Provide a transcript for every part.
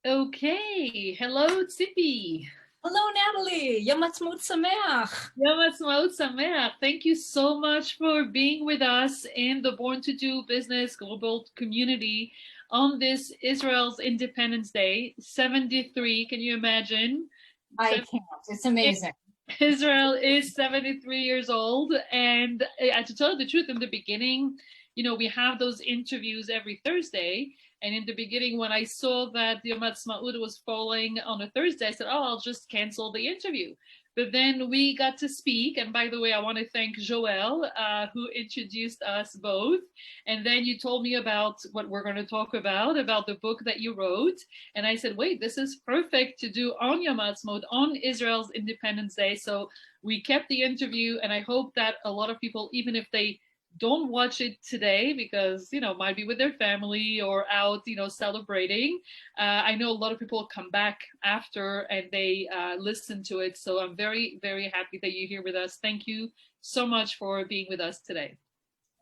Okay, hello Tzippy. Hello, Natalie. Yom Ha'atzmaut Sameach. Yom Ha'atzmaut Sameach. Thank you so much for being with us in the Born to Do Business Global community on this Israel's Independence Day, 73. Can you imagine? I can't. It's amazing. Israel is 73 years old. And to tell you the truth, in the beginning, we have those interviews every Thursday. And in the beginning, when I saw that Yom Ha'atzmaut was falling on a Thursday, I said, oh, I'll just cancel the interview. But then we got to speak. And by the way, I want to thank Joel, who introduced us both. And then you told me about what we're going to talk about the book that you wrote. And I said, wait, this is perfect to do on Yom Ha'atzmaut, on Israel's Independence Day. So we kept the interview. And I hope that a lot of people, even if they don't watch it today because might be with their family or out celebrating, I know a lot of people come back after and they listen to it, so I'm very, very happy that you're here with us. Thank you so much for being with us today.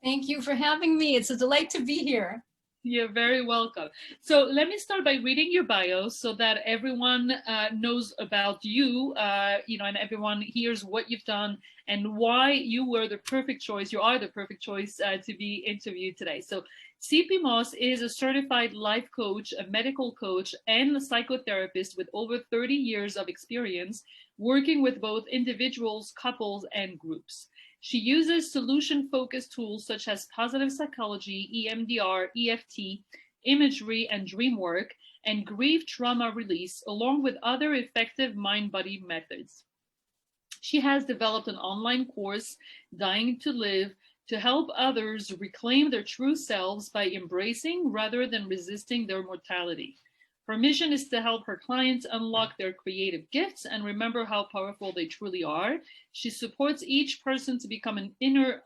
Thank you for having me. It's a delight to be here. You're very welcome. So let me start by reading your bio so that everyone knows about you, and everyone hears what you've done and why you were the perfect choice. You are the perfect choice to be interviewed today. So Tzippi Moss is a certified life coach, a medical coach, and a psychotherapist with over 30 years of experience working with both individuals, couples, and groups. She uses solution-focused tools such as positive psychology, EMDR, EFT, imagery, and dream work, and grief trauma release, along with other effective mind-body methods. She has developed an online course, Dying to Live, to help others reclaim their true selves by embracing rather than resisting their mortality. Her mission is to help her clients unlock their creative gifts and remember how powerful they truly are. She supports each person to become an inner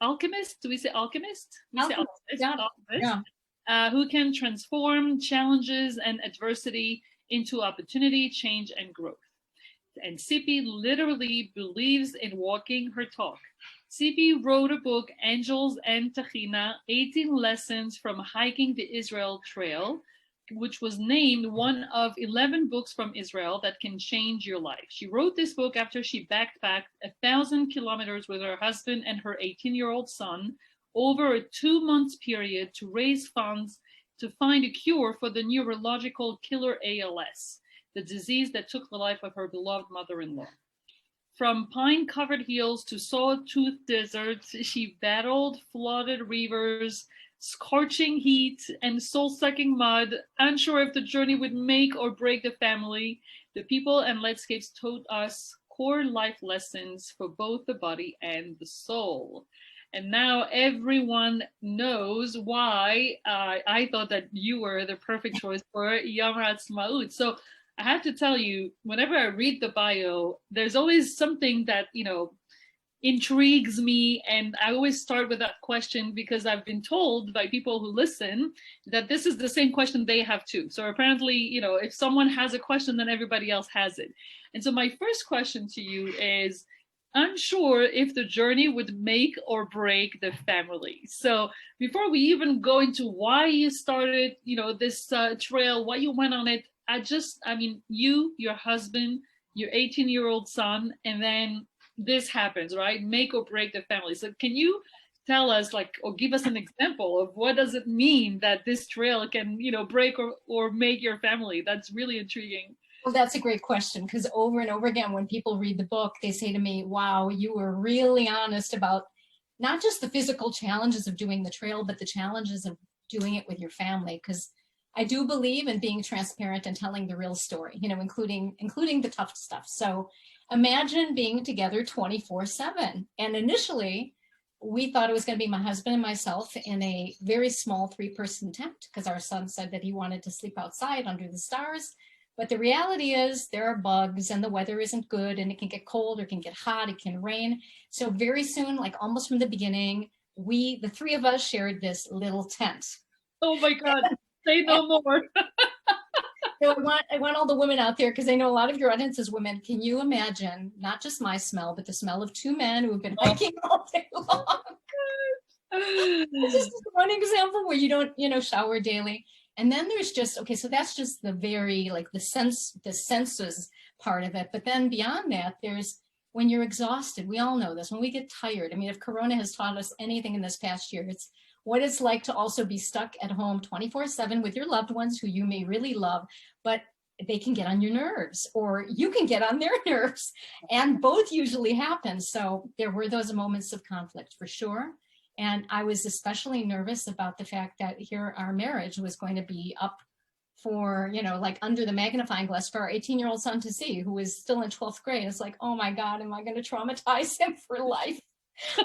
alchemist. Do we say alchemist? We say alchemist. Yeah. Alchemist. Yeah. Who can transform challenges and adversity into opportunity, change, and growth. And Tzippy literally believes in walking her talk. Tzippy wrote a book, Angels and Tahina, 18 Lessons from Hiking the Israel Trail, which was named one of 11 books from Israel that can change your life. She wrote this book after she backpacked 1,000 kilometers with her husband and her 18-year-old son over a 2-month period to raise funds to find a cure for the neurological killer ALS, the disease that took the life of her beloved mother-in-law. From pine-covered hills to sawtooth deserts, she battled flooded rivers, scorching heat, and soul-sucking mud, unsure if the journey would make or break the family. The people and landscapes taught us core life lessons for both the body and the soul. And now everyone knows why I thought that you were the perfect choice for Yom Ha'atzmaut. So I have to tell you, whenever I read the bio, there's always something that, intrigues me. And I always start with that question because I've been told by people who listen that this is the same question they have too. So apparently, if someone has a question, then everybody else has it. And so my first question to you is, unsure if the journey would make or break the family. So before we even go into why you started, this trail, why you went on it, you, your husband, your 18-year-old son, and then this happens, right? Make or break the family. So can you tell us, or give us an example of what does it mean that this trail can, break or make your family? That's really intriguing. Well, that's a great question, because over and over again, when people read the book, they say to me, wow, you were really honest about not just the physical challenges of doing the trail, but the challenges of doing it with your family. Because I do believe in being transparent and telling the real story, including the tough stuff. So imagine being together 24/7. And initially, we thought it was going to be my husband and myself in a very small 3-person tent because our son said that he wanted to sleep outside under the stars. But the reality is there are bugs and the weather isn't good and it can get cold or it can get hot, it can rain. So very soon, almost from the beginning, the 3 of us shared this little tent. Oh my God. Say no more. So I want all the women out there, because I know a lot of your audience is women. Can you imagine not just my smell, but the smell of 2 men who have been hiking all day long? This is just one example where you don't, shower daily. And then there's just, okay, so that's just the very, like the senses part of it. But then beyond that, there's when you're exhausted, we all know this, when we get tired. I mean, if Corona has taught us anything in this past year, it's what it's like to also be stuck at home 24/7 with your loved ones who you may really love, but they can get on your nerves or you can get on their nerves, and both usually happen. So there were those moments of conflict for sure. And I was especially nervous about the fact that here our marriage was going to be up for, you know, like under the magnifying glass for our 18-year-old son to see, who is still in 12th grade. It's like, oh my God, am I going to traumatize him for life?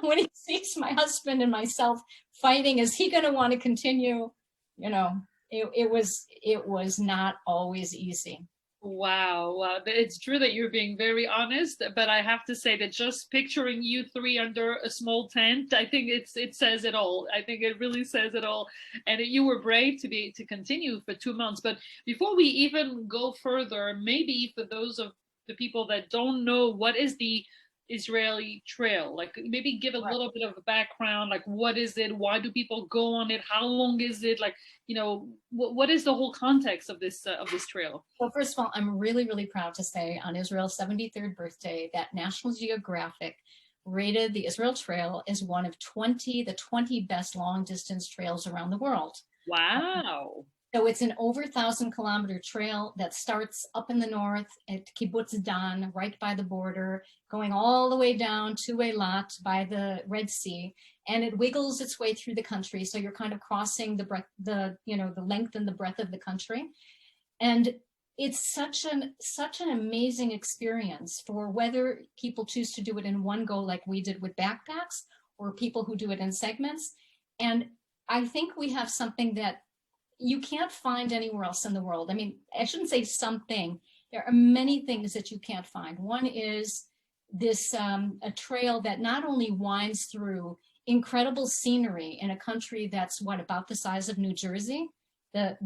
When he sees my husband and myself fighting, is he going to want to continue? You know, it was not always easy. Wow. Wow. It's true that you're being very honest, but I have to say that just picturing you three under a small tent, I think it says it all. I think it really says it all. And you were brave to continue for 2 months. But before we even go further, maybe for those of the people that don't know, what is the Israeli trail? Like maybe give a little bit of a background, like what is it? Why do people go on it? How long is it? Like, you know, what is the whole context of this trail? Well, first of all, I'm really, really proud to say on Israel's 73rd birthday that National Geographic rated the Israel Trail as one of the 20 best long distance trails around the world. Wow. So it's an over 1,000-kilometer trail that starts up in the north at Kibbutz Dan, right by the border, going all the way down to Eilat by the Red Sea, and it wiggles its way through the country. So you're kind of crossing the length and the breadth of the country, and it's such an amazing experience for whether people choose to do it in one go, like we did with backpacks, or people who do it in segments. And I think we have something that you can't find anywhere else in the world. I mean, I shouldn't say something. There are many things that you can't find. One is this a trail that not only winds through incredible scenery in a country that's about the size of New Jersey. The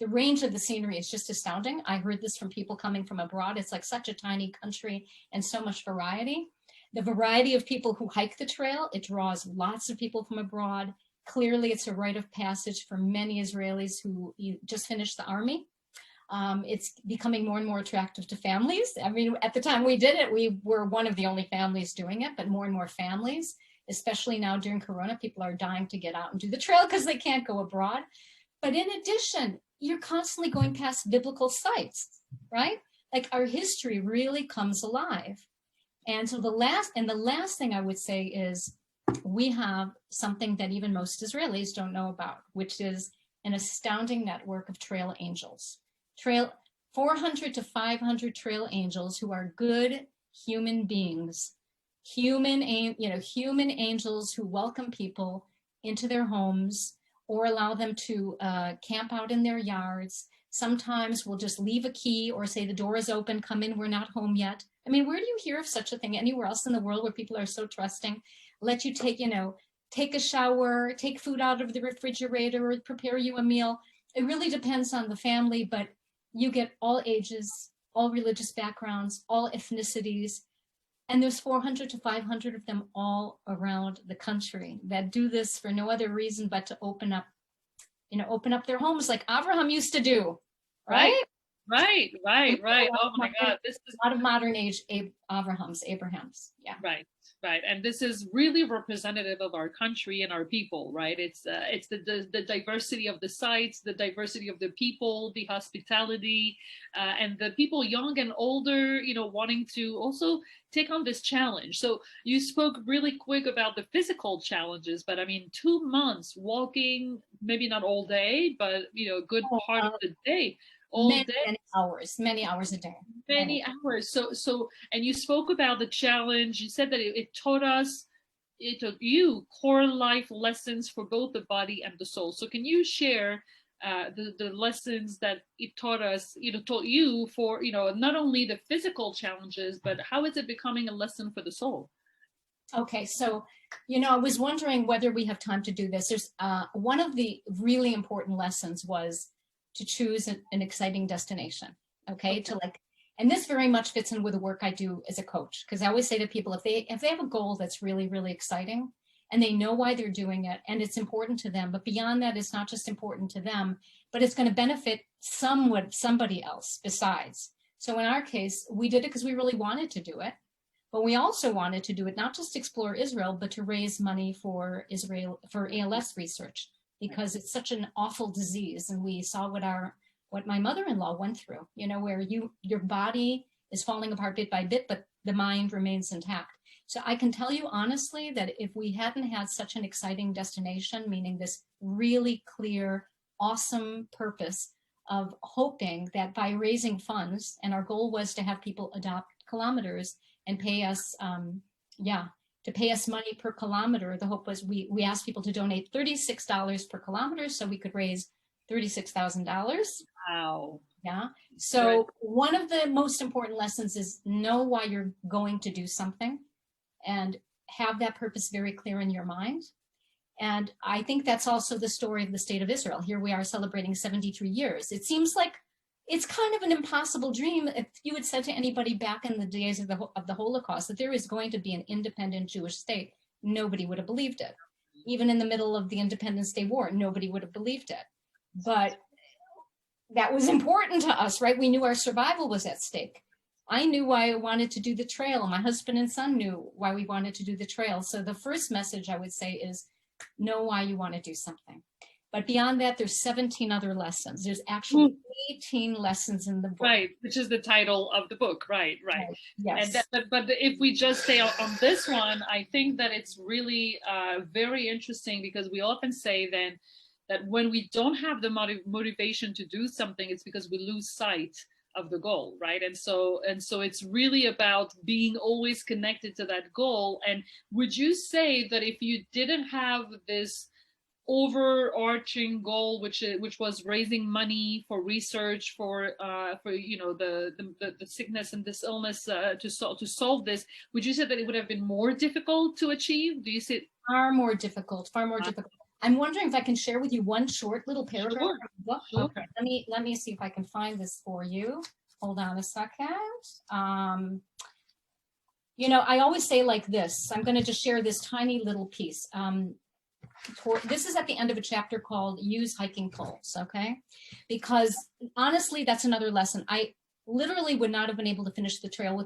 range of the scenery is just astounding. I heard this from people coming from abroad. It's like such a tiny country and so much variety. The variety of people who hike the trail, it draws lots of people from abroad. Clearly, it's a rite of passage for many Israelis who just finished the army. It's becoming more and more attractive to families. I mean, at the time we did it, we were one of the only families doing it, but more and more families, especially now during Corona, people are dying to get out and do the trail because they can't go abroad. But in addition, you're constantly going past biblical sites, right? Like our history really comes alive. And so the last thing I would say is, we have something that even most Israelis don't know about, which is an astounding network of trail angels. 400 to 500 trail angels who are good human beings, human angels who welcome people into their homes or allow them to camp out in their yards. Sometimes we'll just leave a key or say the door is open, come in, we're not home yet. I mean, where do you hear of such a thing anywhere else in the world where people are so trusting? Let you take a shower, take food out of the refrigerator, or prepare you a meal. It really depends on the family, but you get all ages, all religious backgrounds, all ethnicities, and there's 400 to 500 of them all around the country that do this for no other reason but to open up their homes like Abraham used to do, right? Right. Oh my God, this is a lot of modern age Abrahams, yeah. Right, and this is really representative of our country and our people, right? It's the diversity of the sites, the diversity of the people, the hospitality, and the people young and older, wanting to also take on this challenge. So you spoke really quick about the physical challenges, but I mean, 2 months walking, maybe not all day, but a good part of the day. Many hours a day. Many hours. So, and you spoke about the challenge. You said that it taught you core life lessons for both the body and the soul. So can you share the lessons that it taught you for, not only the physical challenges, but how is it becoming a lesson for the soul? Okay, so, I was wondering whether we have time to do this. There's one of the really important lessons was to choose an exciting destination, okay? And this very much fits in with the work I do as a coach, because I always say to people, if they have a goal that's really, really exciting and they know why they're doing it, and it's important to them. But beyond that, it's not just important to them, but it's going to benefit somebody else besides. So in our case, we did it because we really wanted to do it, but we also wanted to do it not just to explore Israel, but to raise money for Israel, for ALS research, because it's such an awful disease. And we saw what my mother-in-law went through, you know, where your body is falling apart bit by bit, but the mind remains intact. So I can tell you honestly that if we hadn't had such an exciting destination, meaning this really clear, awesome purpose of hoping that by raising funds, and our goal was to have people adopt kilometers and pay us, to pay us money per kilometer. The hope was we asked people to donate $36 per kilometer so we could raise $36,000. Wow. Yeah. So one of the most important lessons is know why you're going to do something and have that purpose very clear in your mind. And I think that's also the story of the state of Israel. Here we are celebrating 73 years. It seems like it's kind of an impossible dream. If you had said to anybody back in the days of the Holocaust that there is going to be an independent Jewish state, nobody would have believed it. Even in the middle of the Independence Day War, nobody would have believed it. But that was important to us, right? We knew our survival was at stake. I knew why I wanted to do the trail. My husband and son knew why we wanted to do the trail. So the first message I would say is know why you want to do something. But beyond that, there's 17 other lessons. There's actually 18 lessons in the book. Right, which is the title of the book. Right. Yes. And but if we just stay on this one, I think that it's really very interesting, because we often say then that when we don't have the motivation to do something, it's because we lose sight of the goal, right? And so it's really about being always connected to that goal. And would you say that if you didn't have this overarching goal, which was raising money for research for you know the sickness and this illness to solve this, would you say that it would have been more difficult to achieve? Do you see it? Far more difficult. I'm wondering if I can share with you one short little paragraph Sure. from the book. Sure. Okay. Let me see if I can find this for you. Hold on a second. You know, I always say like this. I'm going to just share this tiny little piece. This is at the end of a chapter called Use Hiking Poles, okay? Because honestly, that's another lesson. I literally would not have been able to finish the trail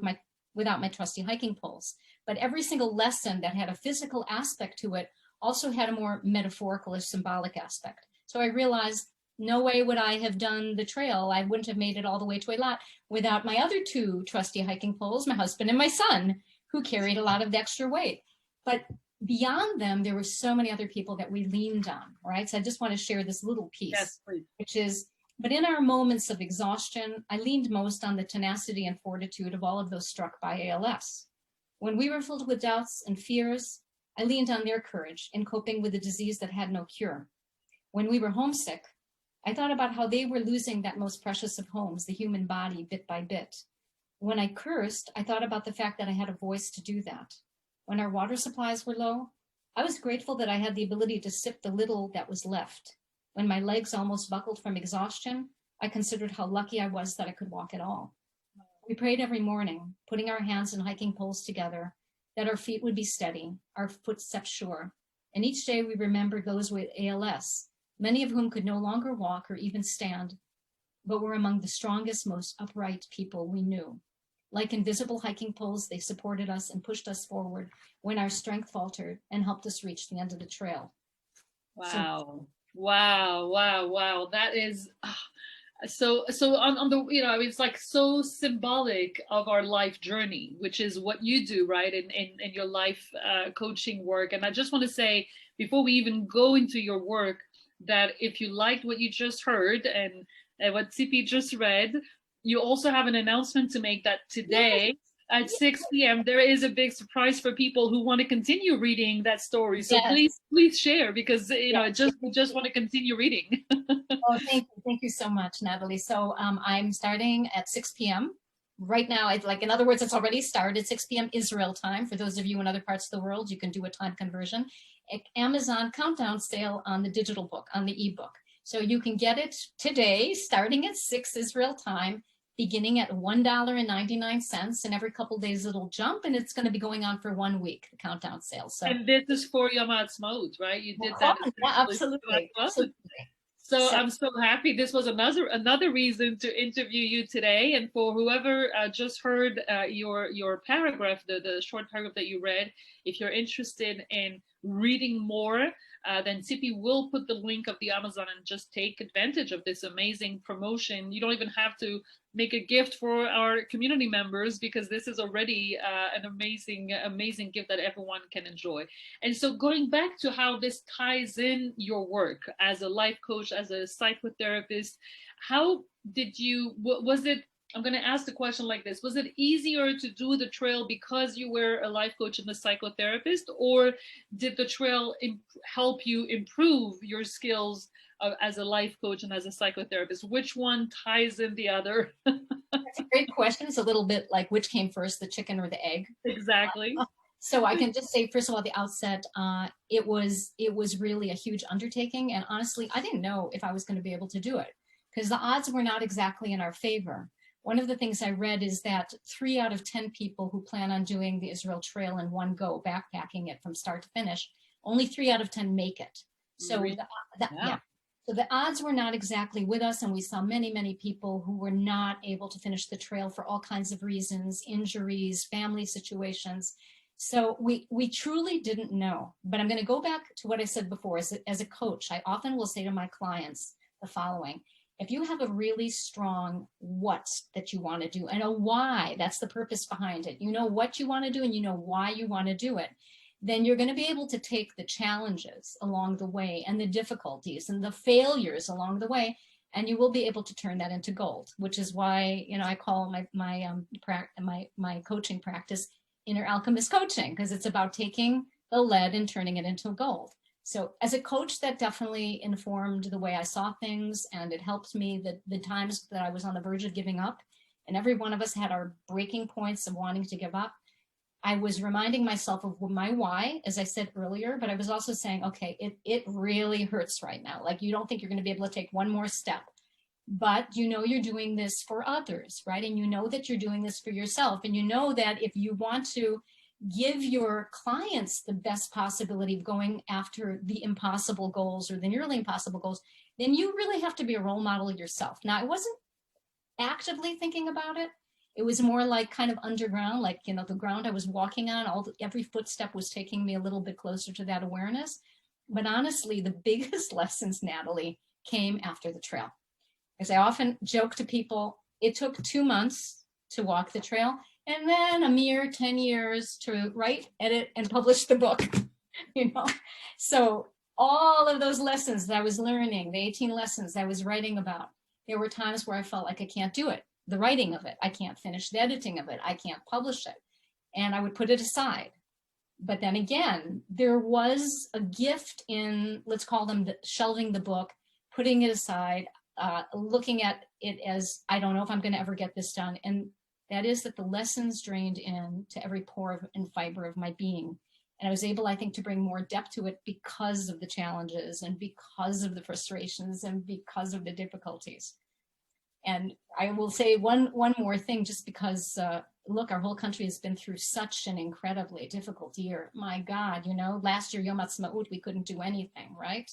without my trusty hiking poles. But every single lesson that had a physical aspect to it also had a more metaphorical or symbolic aspect. So I realized no way would I have done the trail. I wouldn't have made it all the way to Eilat without my other two trusty hiking poles, my husband and my son, who carried a lot of the extra weight. But beyond them, there were so many other people that we leaned on, right? So I just want to share this little piece, Yes, please. which is, but in our moments of exhaustion, I leaned most on the tenacity and fortitude of all of those struck by ALS. When we were filled with doubts and fears, I leaned on their courage in coping with a disease that had no cure. When we were homesick, I thought about how they were losing that most precious of homes, the human body, bit by bit. When I cursed, I thought about the fact that I had a voice to do that. When our water supplies were low, I was grateful that I had the ability to sip the little that was left. When my legs almost buckled from exhaustion, I considered how lucky I was that I could walk at all. We prayed every morning, putting our hands and hiking poles together, that our feet would be steady, our footsteps sure. And each day we remembered those with ALS, many of whom could no longer walk or even stand, but were among the strongest, most upright people we knew. Like invisible hiking poles, they supported us and pushed us forward when our strength faltered and helped us reach the end of the trail. Wow. Wow. That is so on the, you know, it's like so symbolic of our life journey, which is what you do, right, in your life coaching work. And I just want to say, before we even go into your work, that if you liked what you just heard and what Tzippy just read, you also have an announcement to make, that today at 6 p.m. there is a big surprise for people who want to continue reading that story. So please share, because you know, we just want to continue reading. Oh, thank you so much, Natalie. So I'm starting at 6 p.m. right now. In other words, it's already started, 6 p.m. Israel time. For those of you in other parts of the world, you can do a time conversion. Amazon countdown sale on the digital book, on the ebook. So you can get it today, starting at 6 Israel time. beginning at $1.99, and every couple days it'll jump, and it's going to be going on for 1 week, the countdown sale. So, and this is for Yom Ha'atzmaut, right? You did that. yeah, absolutely. So I'm so happy. This was another reason to interview you today. And for whoever just heard your paragraph, the short paragraph that you read, if you're interested in reading more, then Tzippy will put the link of the Amazon, and just take advantage of this amazing promotion. You don't even have to make a gift for our community members, because this is already an amazing gift that everyone can enjoy. And so going back to how this ties in your work as a life coach, as a psychotherapist, how did you, was it, I'm going to ask the question like this: was it easier to do the trail because you were a life coach and a psychotherapist, or did the trail help you improve your skills as a life coach and as a psychotherapist? Which one ties in the other? That's a great question. It's a little bit like, which came first, the chicken or the egg? Exactly. So I can just say, first of all, at the outset, it was really a huge undertaking. And honestly, I didn't know if I was going to be able to do it, because the odds were not exactly in our favor. One of the things I read is that 3 out of 10 people who plan on doing the Israel Trail in one go, backpacking it from start to finish, only 3 out of 10 make it. So So the odds were not exactly with us, and we saw many, many people who were not able to finish the trail for all kinds of reasons, injuries, family situations. So we truly didn't know. But I'm going to go back to what I said before. As a coach, I often will say to my clients the following: if you have a really strong what that you want to do, and a why, that's the purpose behind it, you know what you want to do and you know why you want to do it, then you're going to be able to take the challenges along the way and the difficulties and the failures along the way, and you will be able to turn that into gold, which is why, I call my coaching practice inner alchemist coaching, because it's about taking the lead and turning it into gold. So as a coach, that definitely informed the way I saw things, and it helped me the times that I was on the verge of giving up, and every one of us had our breaking points of wanting to give up. I was reminding myself of my why, as I said earlier, but I was also saying, okay, it really hurts right now. Like, you don't think you're going to be able to take one more step, but you're doing this for others, right? And you know that you're doing this for yourself. And you know that if you want to give your clients the best possibility of going after the impossible goals or the nearly impossible goals, then you really have to be a role model yourself. Now, I wasn't actively thinking about it. It was more like kind of underground, like, the ground I was walking on, every footstep was taking me a little bit closer to that awareness. But honestly, the biggest lessons, Natalie, came after the trail. As I often joke to people, it took 2 months to walk the trail, and then a mere 10 years to write, edit, and publish the book. So all of those lessons that I was learning, the 18 lessons I was writing about, there were times where I felt like I can't do it. The writing of it, I can't finish the editing of it, I can't publish it, and I would put it aside. But then again, there was a gift in, let's call them shelving the book, putting it aside, looking at it as, I don't know if I'm going to ever get this done. And that is that the lessons drained in to every pore and fiber of my being. And I was able, I think, to bring more depth to it because of the challenges and because of the frustrations and because of the difficulties. And I will say one more thing, just because, look, our whole country has been through such an incredibly difficult year. My God, last year, Yom Ha'atzmaut, we couldn't do anything, right?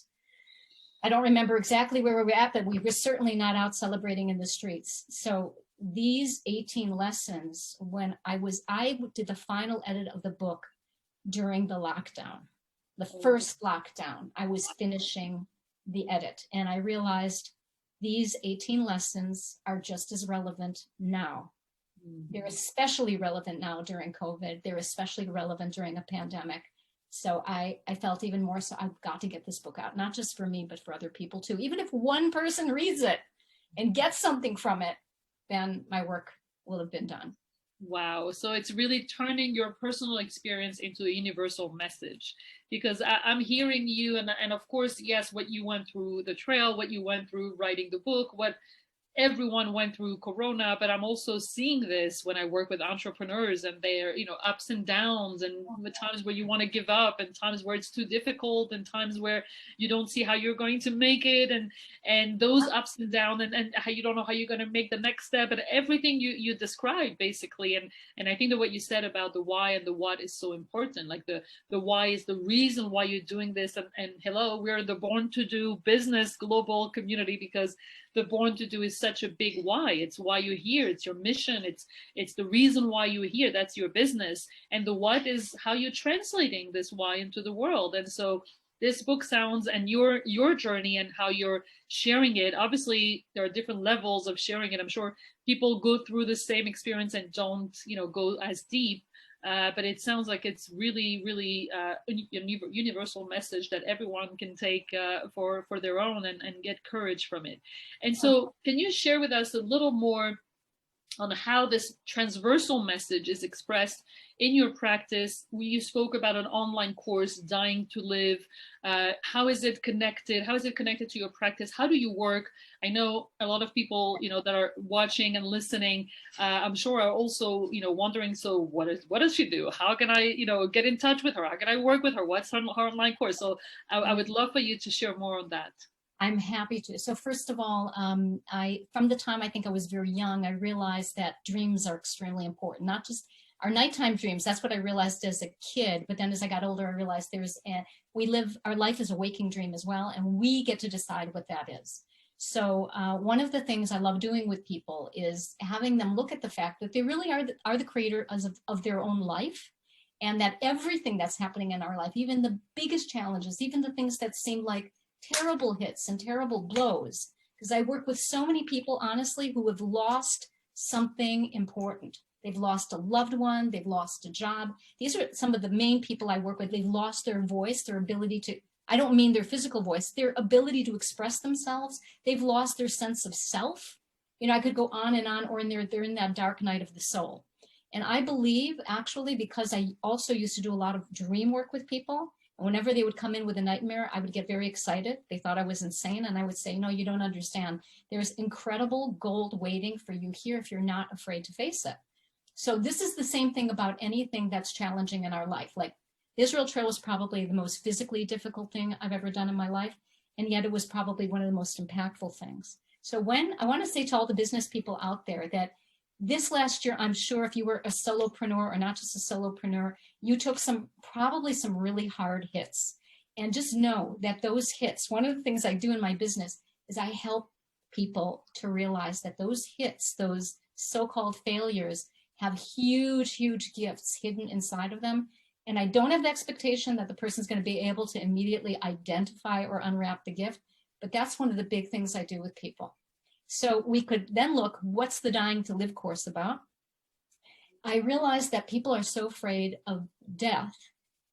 I don't remember exactly where we were at, but we were certainly not out celebrating in the streets. So these 18 lessons, when I did the final edit of the book during the lockdown, the first lockdown, I was finishing the edit, and I realized these 18 lessons are just as relevant now. They're especially relevant now during COVID. They're especially relevant during a pandemic. So I felt even more so, I've got to get this book out, not just for me, but for other people too. Even if one person reads it and gets something from it, then my work will have been done. Wow. So it's really turning your personal experience into a universal message, because I'm hearing you, and of course, yes, what you went through the trail, what you went through writing the book, what everyone went through Corona, but I'm also seeing this when I work with entrepreneurs and their, ups and downs, and the times where you want to give up, and times where it's too difficult, and times where you don't see how you're going to make it, and those ups and downs, and how you don't know how you're going to make the next step, and everything you described basically. And I think that what you said about the why and the what is so important. Like the why is the reason why you're doing this, and hello, we're the Born to Do business global community, because the Born to Do is such a big why. It's why you're here. It's your mission. It's the reason why you're here. That's your business. And the what is how you're translating this why into the world. And so this book sounds, and your journey and how you're sharing it, obviously there are different levels of sharing it. I'm sure people go through the same experience and don't, go as deep. But it sounds like it's really, really a universal message that everyone can take for their own, and get courage from it. And so can you share with us a little more on how this transversal message is expressed in your practice? You spoke about an online course, Dying to Live. How is it connected? How is it connected to your practice? How do you work? I know a lot of people, that are watching and listening, I'm sure are also, wondering, so what does she do? How can I, get in touch with her? How can I work with her? What's her online course? So I would love for you to share more on that. I'm happy to. So first of all, from the time I think I was very young, I realized that dreams are extremely important, not just our nighttime dreams. That's what I realized as a kid. But then as I got older, I realized our life is a waking dream as well, and we get to decide what that is. So one of the things I love doing with people is having them look at the fact that they really are the creators of their own life, and that everything that's happening in our life, even the biggest challenges, even the things that seem like terrible hits and terrible blows, because I work with so many people, honestly, who have lost something important. They've lost a loved one, they've lost a job. These are some of the main people I work with. They've lost their voice, their ability to, I don't mean their physical voice, their ability to express themselves. They've lost their sense of self. I could go on and on, or they're in that dark night of the soul. And I believe, actually, because I also used to do a lot of dream work with people, and whenever they would come in with a nightmare, I would get very excited. They thought I was insane. And I would say, no, you don't understand. There's incredible gold waiting for you here if you're not afraid to face it. So this is the same thing about anything that's challenging in our life. Like the Israel Trail was probably the most physically difficult thing I've ever done in my life. And yet it was probably one of the most impactful things. So I want to say to all the business people out there that this last year, I'm sure if you were a solopreneur, or not just a solopreneur, you took probably some really hard hits. And just know that those hits, one of the things I do in my business is I help people to realize that those hits, those so-called failures, have huge, huge gifts hidden inside of them. And I don't have the expectation that the person's going to be able to immediately identify or unwrap the gift, but that's one of the big things I do with people. So we could then look, what's the Dying to Live course about? I realized that people are so afraid of death,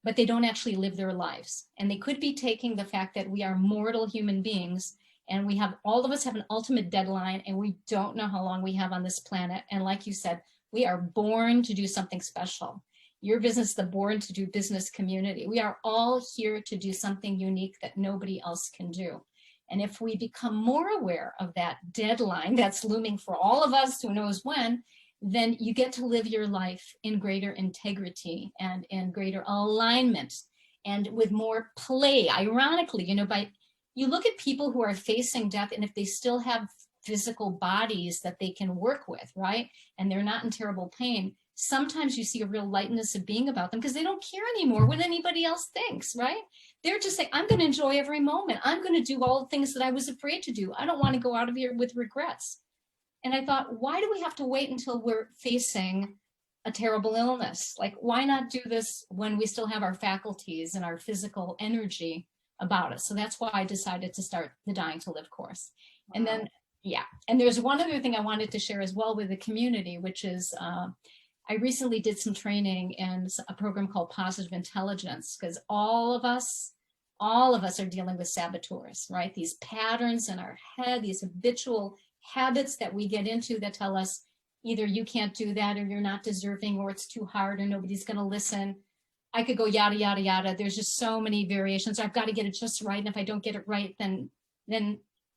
but they don't actually live their lives. And they could be taking the fact that we are mortal human beings, and all of us have an ultimate deadline, and we don't know how long we have on this planet. And like you said, we are born to do something special. Your business, the Born to Do business community, we are all here to do something unique that nobody else can do. And if we become more aware of that deadline that's looming for all of us, who knows when, then you get to live your life in greater integrity and in greater alignment and with more play. Ironically, you look at people who are facing death, and if they still have physical bodies that they can work with, right? And they're not in terrible pain, sometimes you see a real lightness of being about them because they don't care anymore what anybody else thinks, right? They're just saying, I'm going to enjoy every moment. I'm going to do all the things that I was afraid to do. I don't want to go out of here with regrets. And I thought, why do we have to wait until we're facing a terrible illness? Like, why not do this when we still have our faculties and our physical energy about us? So that's why I decided to start the Dying to Live course. Wow. And then, yeah. And there's one other thing I wanted to share as well with the community, which is, I recently did some training in a program called Positive Intelligence, because all of us are dealing with saboteurs, right? These patterns in our head, these habitual habits that we get into that tell us either you can't do that, or you're not deserving, or it's too hard, or nobody's going to listen. I could go yada, yada, yada. There's just so many variations. I've got to get it just right. And if I don't get it right, then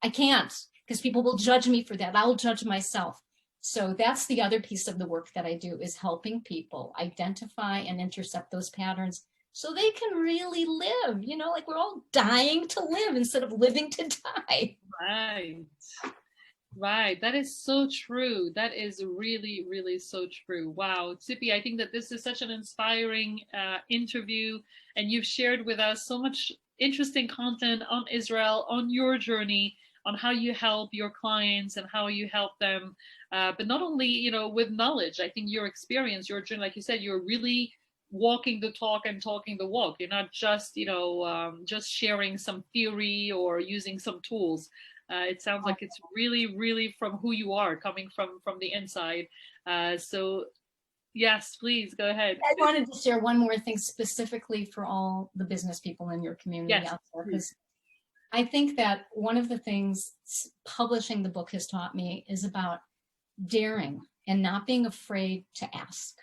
I can't. because people will judge me for that. I'll judge myself. So that's the other piece of the work that I do, is helping people identify and intercept those patterns so they can really live, you know, like we're all dying to live instead of living to die. Right. Right. That is so true. That is really, really so true. Wow. Tzippy, I think that this is such an inspiring interview, and you've shared with us so much interesting content on Israel, on your journey, on how you help your clients and how you help them. But not only, you know, with knowledge. I think your experience, your journey, like you said, you're really walking the talk and talking the walk. You're not just, you know, just sharing some theory or using some tools. It sounds like it's really, really from who you are, coming from the inside. So yes, please go ahead. I wanted to share one more thing specifically for all the business people in your community Yes, out there, because I think that one of the things publishing the book has taught me is about daring and not being afraid to ask,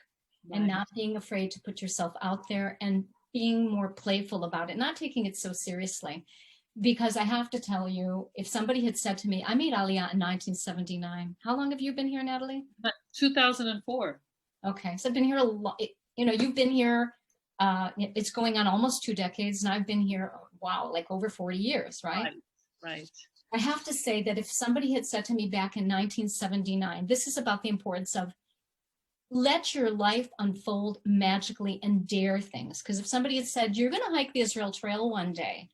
and not being afraid to put yourself out there, and being more playful about it, not taking it so seriously. Because I have to tell you, if somebody had said to me, I made Aliyah in 1979. How long have you been here, Natalie? 2004. Okay, so I've been here a lot. You know, you've been here, it's going on almost 2 decades, and I've been here, wow, like over 40 years, right? Right. I have to say that if somebody had said to me back in 1979, this is about the importance of let your life unfold magically and dare things. Because if somebody had said, you're going to hike the Israel Trail one day,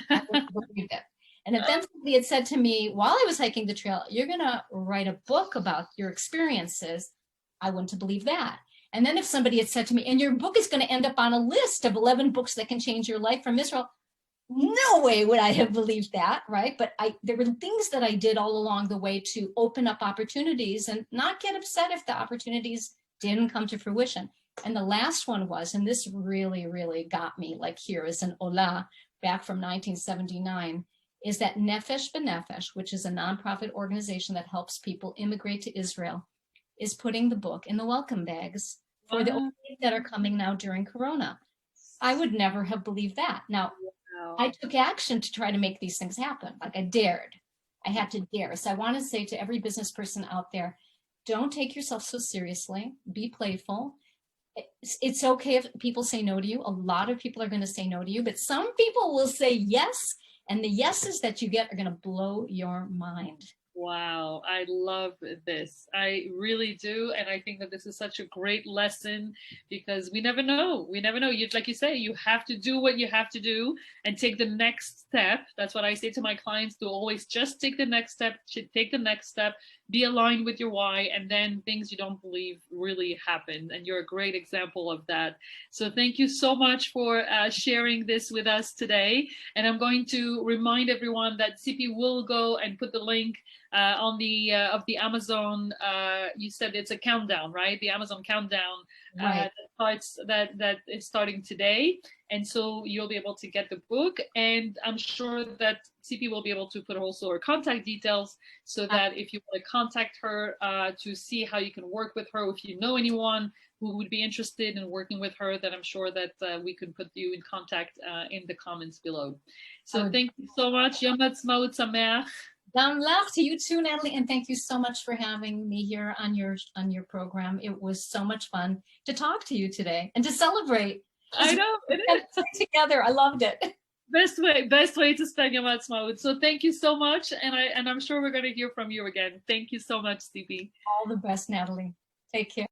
I would have believed it. And if then somebody had said to me while I was hiking the trail, you're going to write a book about your experiences, I wouldn't have believed that. And then if somebody had said to me, and your book is going to end up on a list of 11 books that can change your life from Israel, no way would I have believed that, right? But there were things that I did all along the way to open up opportunities and not get upset if the opportunities didn't come to fruition. And the last one was, and this really, really got me, like here is an Ola back from 1979, is that Nefesh B'Nefesh, which is a nonprofit organization that helps people immigrate to Israel, is putting the book in the welcome bags for the old that are coming now during Corona. I would never have believed that. Now, I took action to try to make these things happen. Like I dared. I had to dare. So I want to say to every business person out there, don't take yourself so seriously. Be playful. It's okay if people say no to you. A lot of people are going to say no to you, but some people will say yes. And the yeses that you get are going to blow your mind. Wow, I love this. I really do. And I think that this is such a great lesson, because we never know. We never know. Like you say, you have to do what you have to do and take the next step. That's what I say to my clients, to always just take the next step, take the next step, be aligned with your why, and then things you don't believe really happen. And you're a great example of that. So thank you so much for sharing this with us today. And I'm going to remind everyone that Tzippy will go and put the link on the of the Amazon. You said it's a countdown, right? The Amazon countdown Right. that is starting today, and so you'll be able to get the book. And I'm sure that Tzippy will be able to put also her contact details, so that if you want to contact her to see how you can work with her, if you know anyone who would be interested in working with her, then I'm sure that we can put you in contact in the comments below. So thank you so much. Yom Ha'atzmaut Sameach. Dam lach to you too, Natalie, and thank you so much for having me here on your program. It was so much fun to talk to you today and to celebrate. I know, it is. Together, I loved it. Best way to spend Yom Ha'atzmaut. So thank you so much, and I'm sure we're going to hear from you again. Thank you so much, Tzippy. All the best, Natalie. Take care.